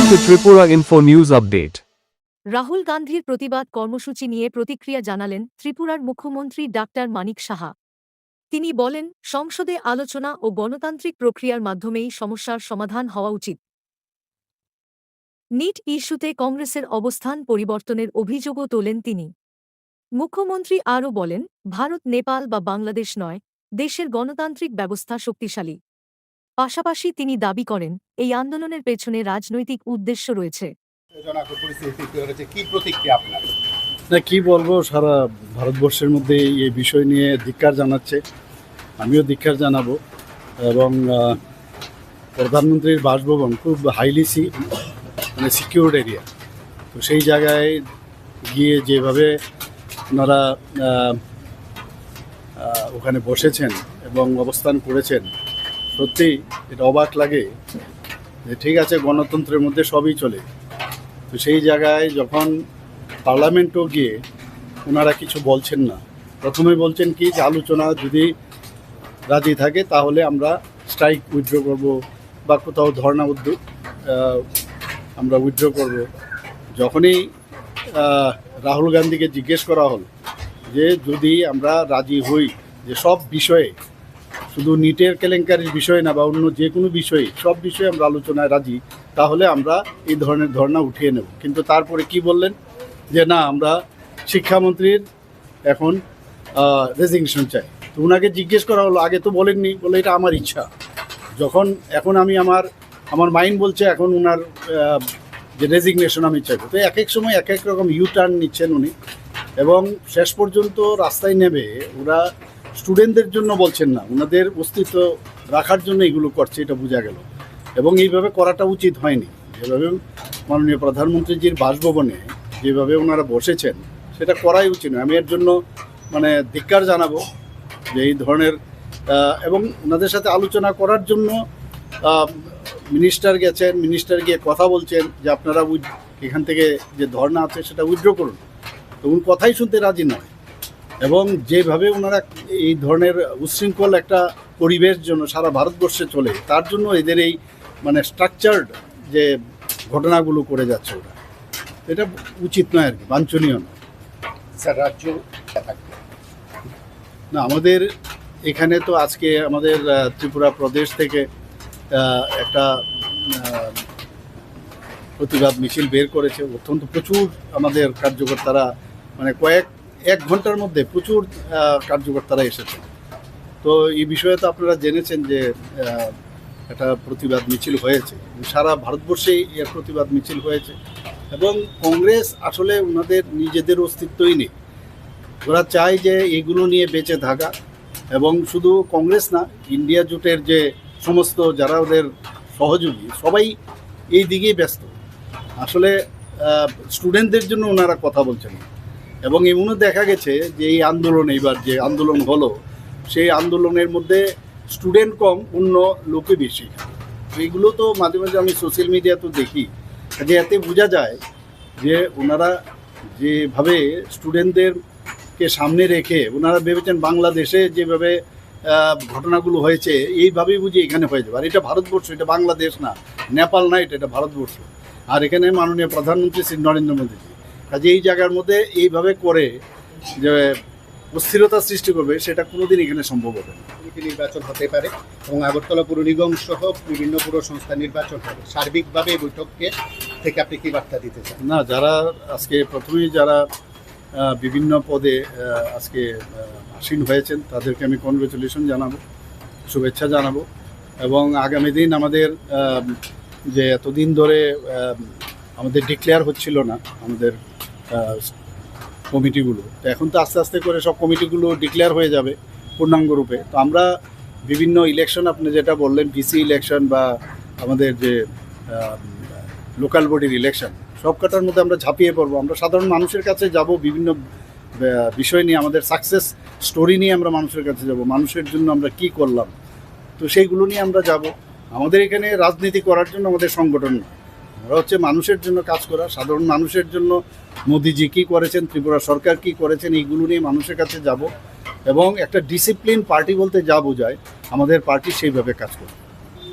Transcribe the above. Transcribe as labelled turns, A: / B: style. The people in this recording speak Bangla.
A: to Tripura Info News Update.
B: Rahul গান্ধীর প্রতিবাদ কর্মসূচি নিয়ে প্রতিক্রিয়া জানালেন ত্রিপুরার মুখ্যমন্ত্রী ডাক্তার মানিক সাহা। তিনি বলেন, সংসদে আলোচনা ও গণতান্ত্রিক প্রক্রিয়ার মাধ্যমেই সমস্যার সমাধান হওয়া উচিত। নিট ইস্যুতে কংগ্রেসের অবস্থান পরিবর্তনের অভিযোগও তোলেন তিনি। মুখ্যমন্ত্রী আরও বলেন, ভারত নেপাল বা বাংলাদেশ নয়, দেশের গণতান্ত্রিক ব্যবস্থা শক্তিশালী। পাশাপাশি তিনি দাবি করেন, এই আন্দোলনের পেছনে রাজনৈতিক উদ্দেশ্য রয়েছে।
C: না, কি বলবো, সারা ভারতবর্ষের মধ্যে এই বিষয় নিয়ে ধিক্কার জানাচ্ছে, আমিও ধিক্কার জানাবো। এবং প্রধানমন্ত্রীর বাসভবন খুব হাইলি সিকিউরড এরিয়া, তো সেই জায়গায় গিয়ে যেভাবে ওনারা ওখানে বসেছেন এবং অবস্থান করেছেন, সত্যি এটা অবাক লাগে যে ঠিক আছে, গণতন্ত্রের মধ্যে সবই চলে, তো সেই জায়গায় যখন পার্লামেন্টও গিয়ে ওনারা কিছু বলছেন না। প্রথমে বলছেন কি যে আলোচনা যদি রাজি থাকে তাহলে আমরা স্ট্রাইক উইথড্র করব বা কোথাও ধর্ণা আমরা উইথড্র করব। যখনই রাহুল গান্ধীকে জিজ্ঞেস করা হল যে যদি আমরা রাজি হই যে সব বিষয়ে, শুধু নিটের কেলেঙ্কারির বিষয় না বা অন্য যে কোনো বিষয়ে, সব বিষয়ে আমরা আলোচনায় রাজি, তাহলে আমরা এই ধরনের ধর্ণা উঠিয়ে নেব। কিন্তু তারপরে কি বললেন যে না, আমরা শিক্ষামন্ত্রীর এখন রেজিগনেশন চাই। তো ওনাকে জিজ্ঞেস করা হলো, আগে তো বলেননি, বলে এটা আমার ইচ্ছা। এখন আমি আমার মাইন্ড বলছে এখন ওনার যে রেজিগনেশন আমি চাইব। তো এক এক সময় এক এক রকম টার্ন নিচ্ছেন উনি, এবং শেষ পর্যন্ত রাস্তায় নেমে ওরা স্টুডেন্টদের জন্য বলছেন না, ওনাদের অস্তিত্ব রাখার জন্য এগুলো করছে, এটা বোঝা গেল। এবং এইভাবে করাটা উচিত হয়নি। যেভাবে মাননীয় প্রধানমন্ত্রীজির বাসভবনে যেভাবে ওনারা বসেছেন, সেটা করাই উচিত নয়। আমি এর জন্য ধিক্কার জানাবো যে এই ধরনের, এবং ওনাদের সাথে আলোচনা করার জন্য মিনিস্টার গেছেন, মিনিস্টার গিয়ে কথা বলছেন যে আপনারা এখান থেকে যে ধর্ণা আছে সেটা উইথড্র করুন, তো উনি কথাই শুনতে রাজি নয়। এবং যেভাবে ওনারা এই ধরনের উচ্ছৃঙ্খল একটা পরিবেশ জন্য সারা ভারতবর্ষে চলে, তার জন্য এদের এই স্ট্রাকচার্ড যে ঘটনাগুলো করে যাচ্ছে, ওরা এটা উচিত নয় আর কি, বাঞ্ছনীয় নয়।
D: স্যার, রাজ্য
C: না, আমাদের এখানে তো আজকে আমাদের ত্রিপুরা প্রদেশ থেকে একটা প্রতিবাদ মিছিল বের করেছে। অত্যন্ত প্রচুর আমাদের কার্যকর্তারা, এক ঘন্টার মধ্যে প্রচুর কার্যকর্তারা এসেছে। তো এই বিষয়ে তো আপনারা জেনেছেন যে একটা প্রতিবাদ মিছিল হয়েছে, সারা ভারতবর্ষেই এর প্রতিবাদ মিছিল হয়েছে। এবং কংগ্রেস আসলে ওনাদের নিজেদের অস্তিত্বই নেই। ওরা চায় যে এগুলো নিয়ে বেঁচে থাকা, এবং শুধু কংগ্রেস না, ইন্ডিয়া জোটের যে সমস্ত যারা ওদের সহযোগী, সবাই এই দিকেই ব্যস্ত। আসলে স্টুডেন্টদের জন্য ওনারা কথা বলছেন। এবং এমনও দেখা গেছে যে এই আন্দোলন, এইবার যে আন্দোলন হলো, সেই আন্দোলনের মধ্যে স্টুডেন্ট কম, অন্য লোকে বেশি। এইগুলো তো মাঝে মাঝে আমি সোশ্যাল মিডিয়াতে দেখি, যে এতে বোঝা যায় যে ওনারা যেভাবে স্টুডেন্টদেরকে সামনে রেখে ওনারা ভেবেছেন বাংলাদেশে যেভাবে ঘটনাগুলো হয়েছে এইভাবেই বুঝি এখানে হয়ে যাবে। আর এটা ভারতবর্ষ, এটা বাংলাদেশ না, নেপাল না, এটা ভারতবর্ষ। আর এখানে মাননীয় প্রধানমন্ত্রী শ্রী নরেন্দ্র মোদীজি, কাজে এই জায়গার মধ্যে এইভাবে করে যে অস্থিরতা সৃষ্টি করবে, সেটা কোনোদিন এখানে সম্ভব হবে না।
D: নির্বাচন হতে পারে এবং আগরতলা পুর নিগম সহ বিভিন্ন পুর সংস্থা নির্বাচন হবে। সার্বিকভাবে এই বৈঠককে থেকে আপনি কি বার্তা দিতে চান?
C: না, যারা আজকে প্রথমেই যারা বিভিন্ন পদে আজকে আসীন হয়েছেন, তাদেরকে আমি কনগ্রেচুলেশন জানাবো, শুভেচ্ছা জানাবো। এবং আগামী দিন আমাদের যে এতদিন ধরে আমাদের ডিক্লেয়ার হচ্ছিল না আমাদের কমিটিগুলো, তো এখন তো আস্তে আস্তে করে সব কমিটিগুলো ডিক্লেয়ার হয়ে যাবে পূর্ণাঙ্গ রূপে। তো আমরা বিভিন্ন ইলেকশন, আপনি যেটা বললেন ভিসি ইলেকশন বা আমাদের যে লোকাল বডির ইলেকশন, সব কটার মধ্যে আমরা ঝাঁপিয়ে পড়বো। আমরা সাধারণ মানুষের কাছে যাব, বিভিন্ন বিষয় নিয়ে, আমাদের সাকসেস স্টোরি নিয়ে আমরা মানুষের কাছে যাব, মানুষের জন্য আমরা কি করলাম, তো সেইগুলো নিয়ে আমরা যাব। আমাদের এখানে রাজনীতি করার জন্য আমাদের সংগঠন না, আমরা হচ্ছে মানুষের জন্য কাজ করা, সাধারণ মানুষের জন্য মোদিজি কী করেছেন, ত্রিপুরা সরকার কী করেছেন, এইগুলো নিয়ে মানুষের কাছে যাব। এবং একটা ডিসিপ্লিন পার্টি বলতে যা বোঝায়, আমাদের পার্টি সেইভাবে কাজ করবে।